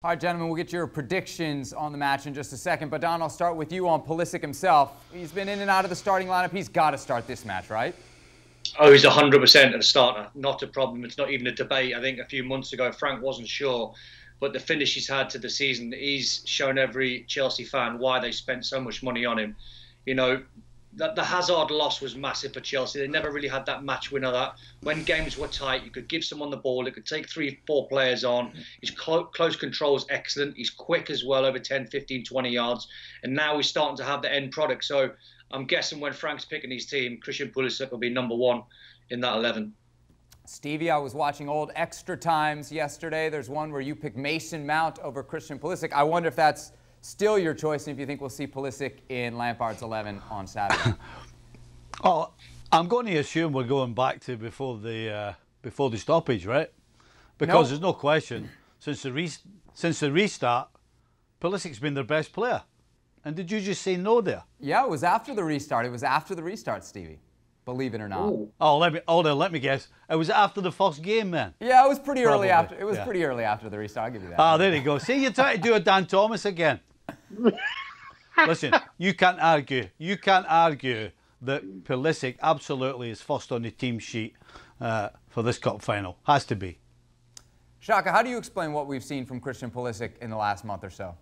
All right, gentlemen, we'll get your predictions on the match in just a second. But, Don, I'll start with you on Pulisic himself. He's been in and out of the starting lineup. He's got to start this match, right? Oh, he's 100% a starter. Not a problem. It's not even a debate. I think a few months ago, Frank wasn't sure. But the finish he's had to the season, he's shown every Chelsea fan why they spent so much money on him. You know, the Hazard loss was massive for Chelsea. They never really had that match winner. That when games were tight, you could give someone the ball. It could take 3-4 players on. His close control is excellent. He's quick as well, over 10, 15, 20 yards. And now he's starting to have the end product. So I'm guessing when Frank's picking his team, Christian Pulisic will be #1 in that 11. Stevie, I was watching old extra times yesterday. There's one where you picked Mason Mount over Christian Pulisic. I wonder if that's still your choice and if you think we'll see Pulisic in Lampard's 11 on Saturday. Oh, I'm going to assume we're going back to before the stoppage, right? Because there's no question, since the restart, Pulisic's been their best player. And did you just say no there? Yeah, it was after the restart. It was after the restart, Stevie. Believe it or not. Ooh. Oh, let me guess. It was after the first game, then. Yeah, it was pretty early after. It was pretty early after the restart. I'll give you that. Ah, there you go. See, you're trying to do a Dan Thomas again. Listen, you can't argue. You can't argue that Pulisic absolutely is first on the team sheet for this cup final. Has to be. Shaka, how do you explain what we've seen from Christian Pulisic in the last month or so?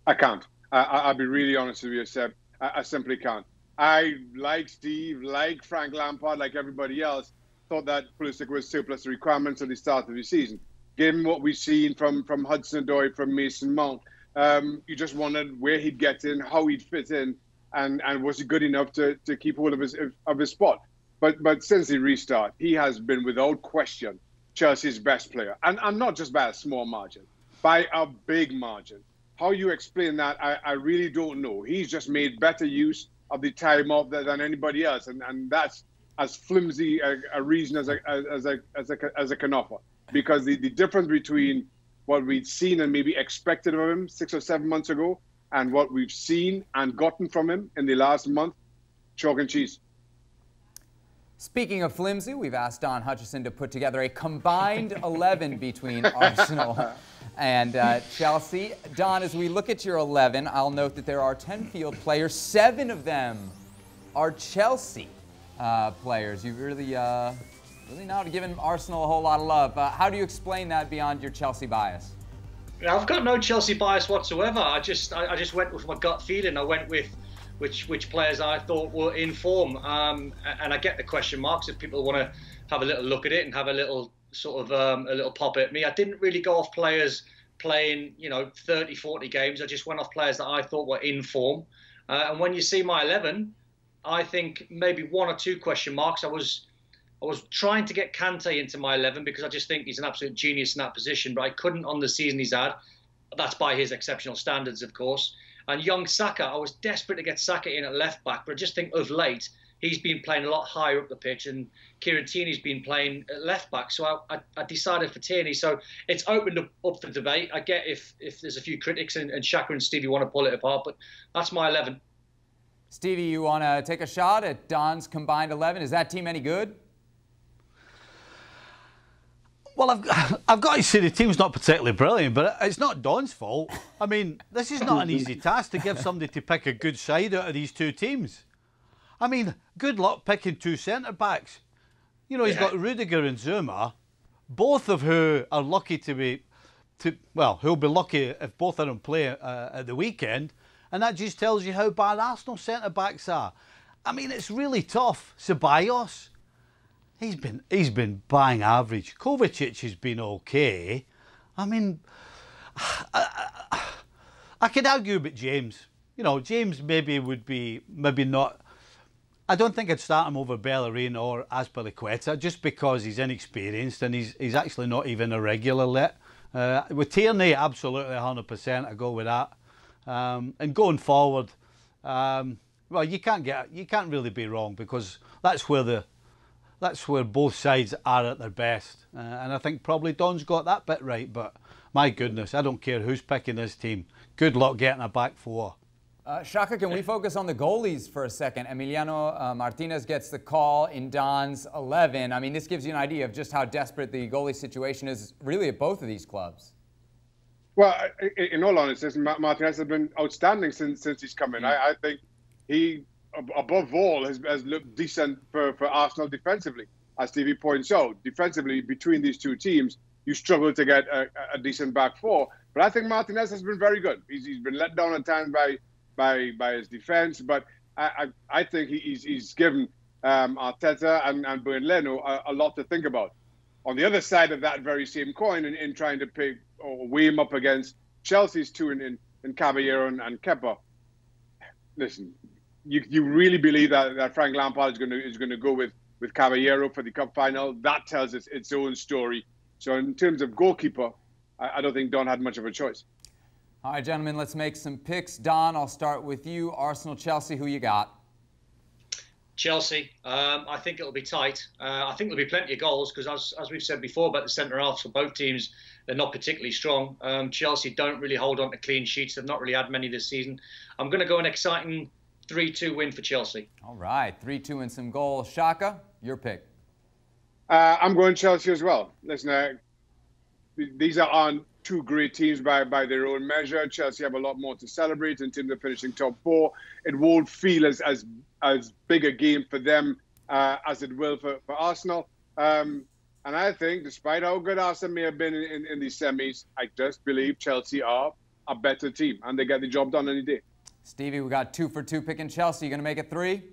I can't. I'll be really honest with you, Seb. I simply can't. I, like Steve, like Frank Lampard, like everybody else, thought that Pulisic was surplus requirements at the start of the season. Given what we've seen from Hudson-Odoi, from Mason Mount, you just wondered where he'd get in, how he'd fit in, and was he good enough to keep hold of his spot. But since the restart, he has been without question Chelsea's best player, and not just by a small margin, by a big margin. How you explain that, I really don't know. He's just made better use of the time off than anybody else, and that's as flimsy a reason as I can offer. Because the difference between what we'd seen and maybe expected of him 6 or 7 months ago and what we've seen and gotten from him in the last month, chalk and cheese. Speaking of flimsy, we've asked Don Hutchison to put together a combined 11 between Arsenal and Chelsea. Don, as we look at your 11, I'll note that there are 10 field players. 7 of them are Chelsea players. You've really not given Arsenal a whole lot of love. How do you explain that beyond your Chelsea bias? I've got no Chelsea bias whatsoever. I just went with my gut feeling. I went with which players I thought were in form. And I get the question marks if people want to have a little look at it and have a little sort of a little pop at me. I didn't really go off players playing 30, 40 games. I just went off players that I thought were in form. And when you see my 11, I think maybe 1 or 2 question marks. I was trying to get Kante into my 11 because I just think he's an absolute genius in that position, but I couldn't on the season he's had. That's by his exceptional standards, of course. And young Shaka, I was desperate to get Shaka in at left back, but I just think of late he's been playing a lot higher up the pitch, and Kieran Tierney's been playing at left back. So I decided for Tierney. So it's opened up for debate. I get if there's a few critics and Shaka and Stevie want to pull it apart, but that's my 11. Stevie, you want to take a shot at Don's combined 11? Is that team any good? Well, I've got to say the team's not particularly brilliant, but it's not Don's fault. I mean, this is not an easy task to give somebody to pick a good side out of these 2 teams. I mean, good luck picking 2 centre-backs. You know, he's got Rudiger and Zuma, both of who are lucky who'll be lucky if both of them play at the weekend, and that just tells you how bad Arsenal centre-backs are. I mean, it's really tough. Ceballos, he's been bang average. Kovacic has been okay. I mean, I could argue about James. You know, James maybe not. I don't think I'd start him over Bellerin or Azpilicueta just because he's inexperienced and he's actually not even a regular let. With Tierney, absolutely 100%. I go with that. And going forward, well, you can't really be wrong because that's where both sides are at their best. And I think probably Don's got that bit right. But my goodness, I don't care who's picking this team. Good luck getting a back 4. Shaka, can we focus on the goalies for a second? Emiliano Martinez gets the call in Don's 11. I mean, this gives you an idea of just how desperate the goalie situation is really at both of these clubs. Well, in all honesty, Martinez has been outstanding since he's come in. I think he, above all, has looked decent for Arsenal defensively. As Stevie points out, defensively, between these two teams, you struggle to get a decent back four. But I think Martinez has been very good. He's been let down at times by his defence, but I think he's given Arteta and Bernardo a lot to think about. On the other side of that very same coin, in trying to pick or weigh him up against Chelsea's two in Caballero and Kepa, listen, you really believe that Frank Lampard is going to go with Caballero for the cup final? That tells us its own story. So in terms of goalkeeper, I don't think Don had much of a choice. All right, gentlemen, let's make some picks. Don, I'll start with you. Arsenal, Chelsea, who you got? Chelsea. I think it'll be tight. I think there'll be plenty of goals because, as we've said before about the centre-halves for both teams, they're not particularly strong. Chelsea don't really hold on to clean sheets. They've not really had many this season. I'm going to go an exciting 3-2 win for Chelsea. All right, 3-2 and some goals. Shaka, your pick. I'm going Chelsea as well. Listen, these aren't two great teams by their own measure. Chelsea have a lot more to celebrate in terms of finishing top four. It won't feel as big a game for them as it will for Arsenal. And I think, despite how good Arsenal may have been in these semis, I just believe Chelsea are a better team, and they get the job done any day. Stevie, we got 2 for 2 picking Chelsea. You going to make it 3?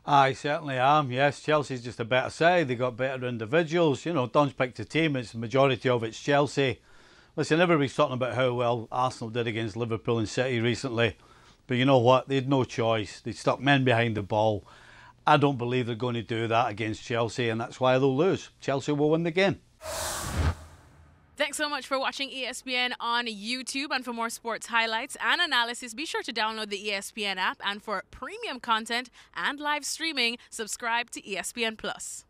I certainly am, yes. Chelsea's just a better side. They got better individuals. You know, Don's picked a team. It's the majority of it's Chelsea. Listen, everybody's talking about how well Arsenal did against Liverpool and City recently. But you know what? They had no choice. They stuck men behind the ball. I don't believe they're going to do that against Chelsea, and that's why they'll lose. Chelsea will win the game. Thanks so much for watching ESPN on YouTube. And for more sports highlights and analysis, be sure to download the ESPN app. And for premium content and live streaming, subscribe to ESPN Plus.